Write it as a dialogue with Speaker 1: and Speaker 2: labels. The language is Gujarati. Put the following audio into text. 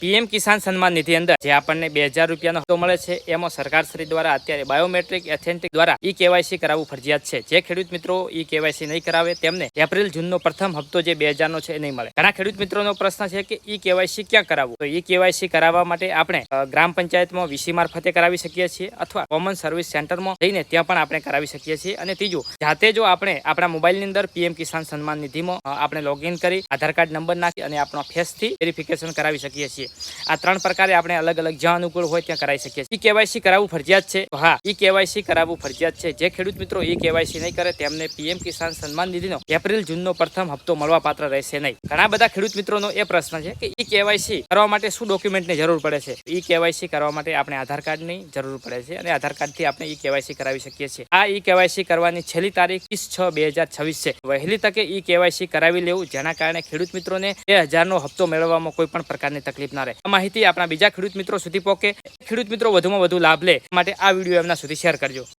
Speaker 1: પીએમ કિસાન સન્માન નિધિ અંદર જે આપણને 2000 રૂપિયાનો હપ્તો મળે છે એમાં સરકારશ્રી દ્વારા અત્યારે બાયોમેટ્રિક એથેન્ટિક દ્વારા ઈ કેવાયસી કરાવવું ફરજિયાત છે। જે ખેડૂત મિત્રો ઈ કેવાયસી નહીં કરાવે તેમને એપ્રિલ જૂનનો પ્રથમ હપ્તો જે 2000 નો છે એ નહીં મળે। ઘણા ખેડૂત મિત્રોનો પ્રશ્ન છે કે ઈ કેવાયસી ક્યાં કરાવવું? તો ઈ કેવાયસી કરાવવા માટે આપણે ગ્રામ પંચાયતમાં વીસી મારફતે કરાવી શકીએ છીએ અથવા કોમન સર્વિસ સેન્ટરમાં જઈને ત્યાં પણ આપણે કરાવી શકીએ છીએ। અને ત્રીજું, જાતે જો આપણે આપણા મોબાઈલની અંદર પીએમ કિસાન સન્માન નિધિમાં આપણે લોગિન કરી આધાર કાર્ડ નંબર નાખી અને આપણા ફેસથી વેરિફિકેશન કરાવી શકીએ છીએ। આ ત્રણ પ્રકારે આપણે અલગ અલગ જ્યાં અનુકૂળ હોય ત્યાં કરાવી શકીએ છીએ। ઈ કેવાયસી કરાવવું ફરજિયાત છે? તો હા, ઈ કેવાયસી કરાવવું ફરજિયાત છે। જે ખેડૂત મિત્રો ઈ કેવાયસી નહીં કરે તેમને પીએમ કિસાન સન્માન નિધિનો એપ્રિલ જૂનનો પ્રથમ હપ્તો મળવા પાત્ર રહેશે નહીં। ઘણા બધા ખેડૂત મિત્રોનો એ પ્રશ્ન છે કે ઈ કેવાયસી કરવા માટે શું ડોક્યુમેન્ટની જરૂર પડે છે? ઈ કેવાયસી કરવા માટે આપણે આધાર કાર્ડની જરૂર પડે છે અને આધાર કાર્ડથી આપણે ઈ કેવાયસી કરાવી શકીએ છીએ। આ ઈ કેવાયસી કરવાની છેલ્લી તારીખ 30/6/2026 છે। વહેલી તકે ઈ કેવાયસી કરાવી લેવું, જેના કારણે ખેડૂત મિત્રોને 2000 નો હપ્તો મેળવવામાં કોઈ પણ પ્રકારની તકલીફ ના રહે। આ માહિતી આપણા બીજા ખેડૂત મિત્રો સુધી પહોંચે, ખેડૂત મિત્રો વધુમાં વધુ લાભ લે માટે આ વિડીયો એમના સુધી શેર કરજો।